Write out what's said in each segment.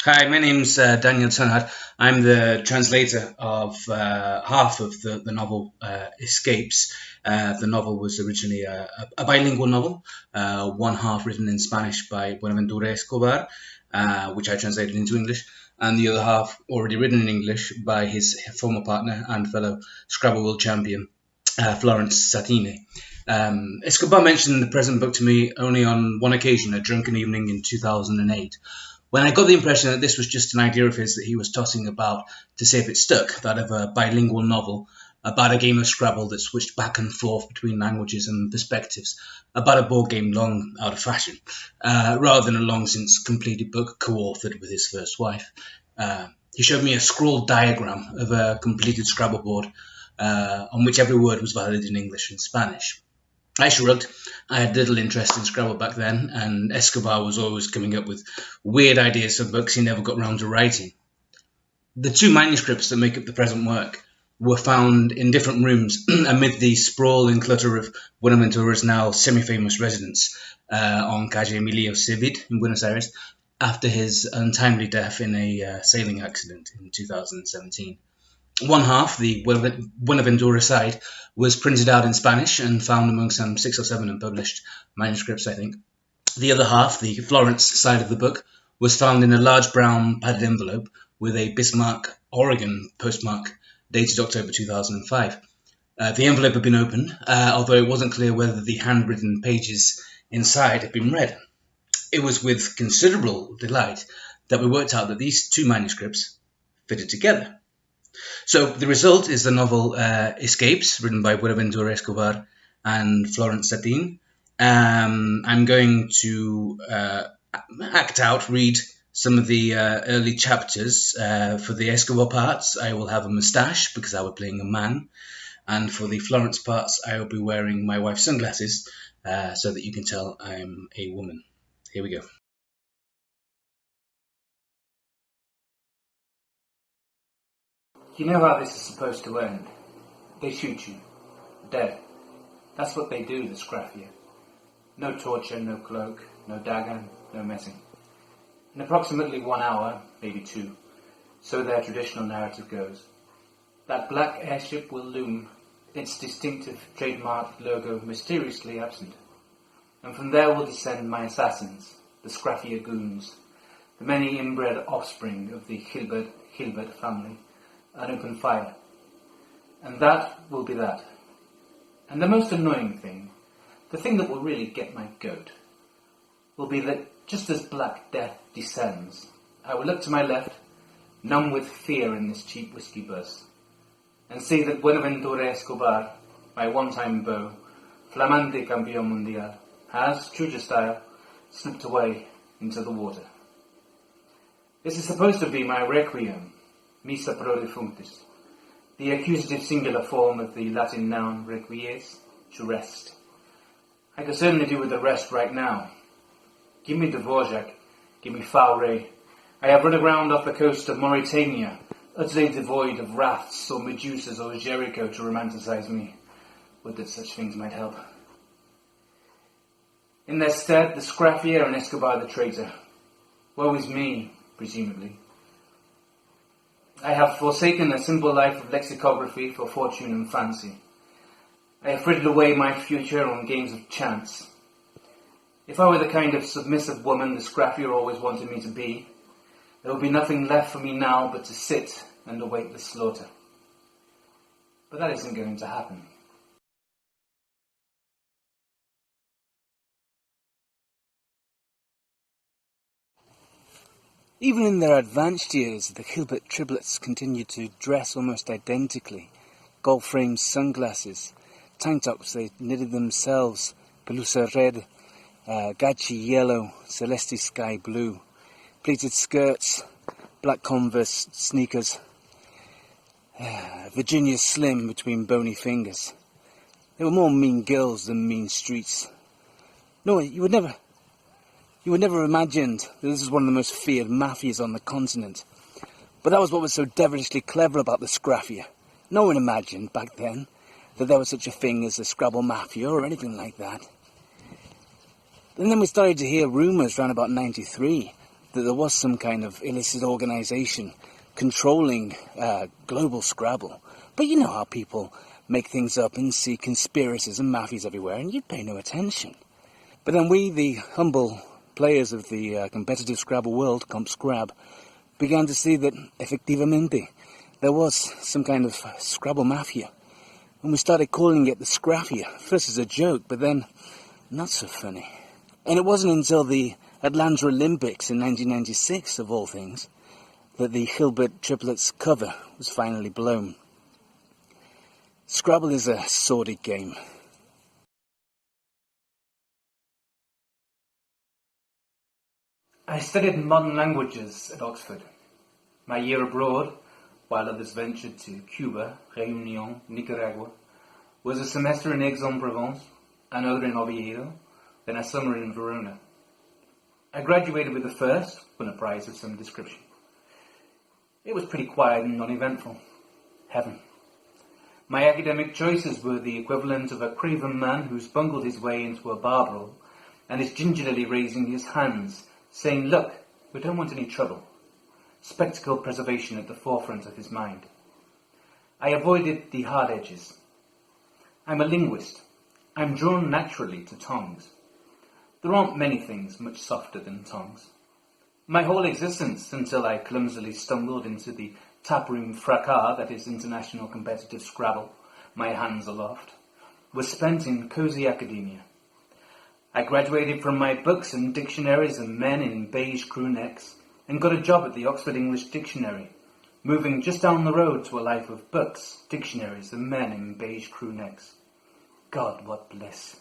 Hi, my name's Daniel Turnhad. I'm the translator of half of the novel Escapes. The novel was originally a bilingual novel, one half written in Spanish by Buenaventura Escobar, which I translated into English, and the other half already written in English by his former partner and fellow Scrabble world champion, Florence Satine. Escobar mentioned the present book to me only on one occasion, a drunken evening in 2008, when I got the impression that this was just an idea of his that he was tossing about to see if it stuck, that of a bilingual novel about a game of Scrabble that switched back and forth between languages and perspectives, about a board game long out of fashion, rather than a long since completed book co-authored with his first wife. He showed me a scrawled diagram of a completed Scrabble board on which every word was valid in English and Spanish. I shrugged. I had little interest in Scrabble back then, and Escobar was always coming up with weird ideas for books he never got round to writing. The two manuscripts that make up the present work were found in different rooms amid the sprawl and clutter of Buenaventura's now semi-famous residence on Calle Emilio Civit in Buenos Aires after his untimely death in a sailing accident in 2017. One half, the Buenaventura side, was printed out in Spanish and found among some 6 or 7 unpublished manuscripts, I think. The other half, the Florence side of the book, was found in a large brown padded envelope with a Bismarck, Oregon postmark dated October 2005. The envelope had been opened, although it wasn't clear whether the handwritten pages inside had been read. It was with considerable delight that we worked out that these two manuscripts fitted together. So the result is the novel Escapes, written by Buenaventura Escobar and Florence Satine. I'm going to read some of the early chapters. For the Escobar parts, I will have a moustache because I will be playing a man. And for the Florence parts, I will be wearing my wife's sunglasses so that you can tell I'm a woman. Here we go. You know how this is supposed to end. They shoot you. Dead. That's what they do, the Scraffier. No torture, no cloak, no dagger, no messing. In approximately 1 hour, maybe 2, so their traditional narrative goes, that black airship will loom, its distinctive trademark logo mysteriously absent. And from there will descend my assassins, the Scraffier goons, the many inbred offspring of the Hilbert family, and open fire. And that will be that. And the most annoying thing, the thing that will really get my goat, will be that just as Black Death descends, I will look to my left, numb with fear in this cheap whiskey buzz, and see that Buenaventura Escobar, my one-time beau, flamante campeón mundial, has, true to style, slipped away into the water. This is supposed to be my requiem, Missa pro defunctis, the accusative singular form of the Latin noun requies, to rest. I could certainly do with the rest right now. Give me Dvorak, give me Faure. I have run aground off the coast of Mauritania, utterly devoid of rafts or Medusas or Jericho to romanticize me. Would that such things might help. In their stead, the Scraffier and Escobar the traitor. Woe is me, presumably. I have forsaken a simple life of lexicography for fortune and fancy. I have frittered away my future on games of chance. If I were the kind of submissive woman the Scraffier always wanted me to be, there would be nothing left for me now but to sit and await the slaughter. But that isn't going to happen. Even in their advanced years, the Hilbert triplets continued to dress almost identically. Gold-framed sunglasses, tank tops they knitted themselves, pelusa red, gachi yellow, celeste sky blue, pleated skirts, black Converse sneakers, Virginia slim between bony fingers. They were more mean girls than mean streets. No, you would never imagined that this was one of the most feared mafias on the continent. But that was what was so devilishly clever about the Scraffier. No one imagined back then that there was such a thing as the Scrabble Mafia or anything like that. And then we started to hear rumours around about 93 that there was some kind of illicit organisation controlling global Scrabble. But you know how people make things up and see conspiracies and mafias everywhere, and you'd pay no attention. But then we, the humble players of the competitive Scrabble world, Comp Scrab, began to see that, effectivamente, there was some kind of Scrabble mafia. And we started calling it the Scraffia, first as a joke, but then not so funny. And it wasn't until the Atlanta Olympics in 1996, of all things, that the Hilbert triplets cover was finally blown. Scrabble is a sordid game. I studied modern languages at Oxford. My year abroad, while others ventured to Cuba, Réunion, Nicaragua, was a semester in Aix-en-Provence, another in Oviedo, then a summer in Verona. I graduated with the first, won a prize of some description. It was pretty quiet and uneventful. Heaven. My academic choices were the equivalent of a craven man who's bungled his way into a bar brawl and is gingerly raising his hands, saying, "Look, we don't want any trouble." Spectacle preservation at the forefront of his mind. I avoided the hard edges. I'm a linguist. I'm drawn naturally to tongues. There aren't many things much softer than tongues. My whole existence, until I clumsily stumbled into the taproom fracas that is international competitive Scrabble, my hands aloft, was spent in cosy academia. I graduated from my books and dictionaries and men in beige crew necks, and got a job at the Oxford English Dictionary, moving just down the road to a life of books, dictionaries, and men in beige crew necks. God, what bliss.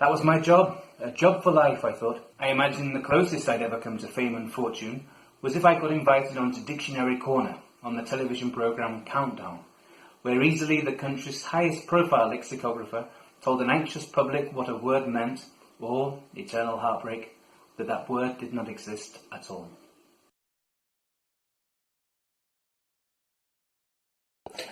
That was my job, a job for life, I thought. I imagined the closest I'd ever come to fame and fortune was if I got invited onto Dictionary Corner on the television programme Countdown, where easily the country's highest profile lexicographer told an anxious public what a word meant, or, eternal heartbreak, that word did not exist at all.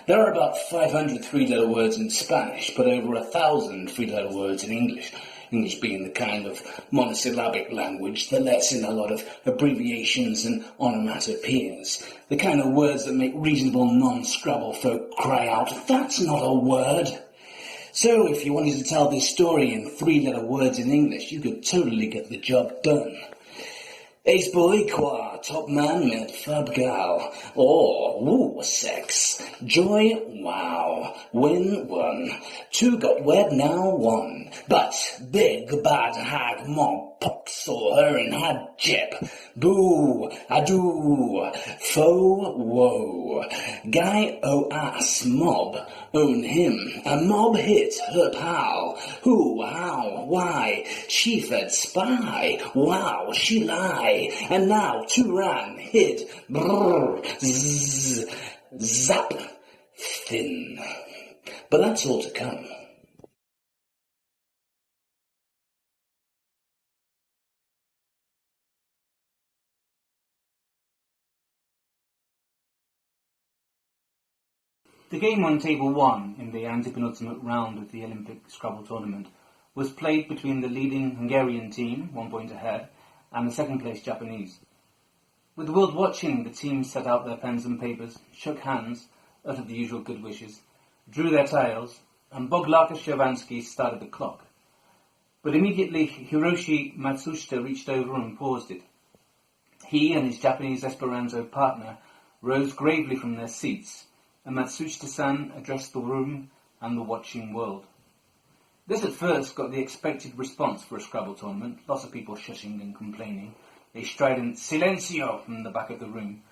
There are about 500 three-letter words in Spanish, but over 1,000 three-letter words in English. English being the kind of monosyllabic language that lets in a lot of abbreviations and onomatopoeias. The kind of words that make reasonable non-Scrabble folk cry out, "That's not a word!" So if you wanted to tell this story in three-letter words in English, you could totally get the job done. Ace Boricua, top man met fab gal, or woo, sex, joy, wow, win, won, two got wed, now one, but big bad hag mob pox saw her and had jip, boo, ado, foe, woe, guy ass mob, own him, a mob hit her pal, who, how, why, she fed spy, wow, she lie, and now two ran, hid, brrr, zzz, zap, thin. But that's all to come. The game on Table 1 in the antepenultimate round of the Olympic Scrabble tournament was played between the leading Hungarian team, 1 point ahead, and the second-place Japanese. With the world watching, the teams set out their pens and papers, shook hands, uttered the usual good wishes, drew their tiles, and Boglarka Shavansky started the clock. But immediately Hiroshi Matsushita reached over and paused it. He and his Japanese Esperanto partner rose gravely from their seats, and Matsushita-san addressed the room and the watching world. This at first got the expected response for a Scrabble tournament, lots of people shushing and complaining, a strident "Silencio" from the back of the room.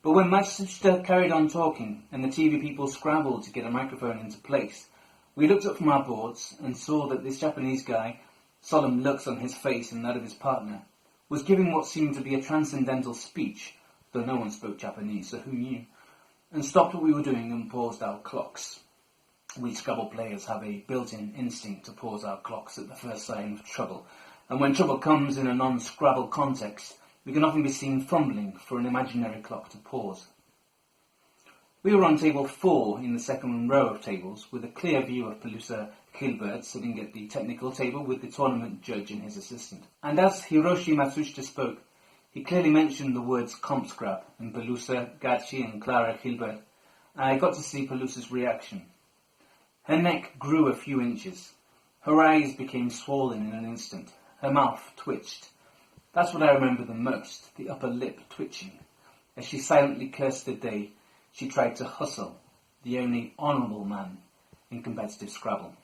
But when Matsushita carried on talking, and the TV people scrambled to get a microphone into place, we looked up from our boards and saw that this Japanese guy, solemn looks on his face and that of his partner, was giving what seemed to be a transcendental speech, though no one spoke Japanese, so who knew, and stopped what we were doing and paused our clocks. We Scrabble players have a built-in instinct to pause our clocks at the first sign of trouble, and when trouble comes in a non-Scrabble context, we can often be seen fumbling for an imaginary clock to pause. We were on table 4 in the second row of tables, with a clear view of Pelusa Hilbert sitting at the technical table with the tournament judge and his assistant. And as Hiroshi Matsushita spoke, He clearly mentioned the words Compscrap and Pelusa, Gachi and Clara Gilbert, and I got to see Pelusa's reaction. Her neck grew a few inches. Her eyes became swollen in an instant. Her mouth twitched. That's what I remember the most, the upper lip twitching. As she silently cursed the day, she tried to hustle, the only honourable man in competitive Scrabble.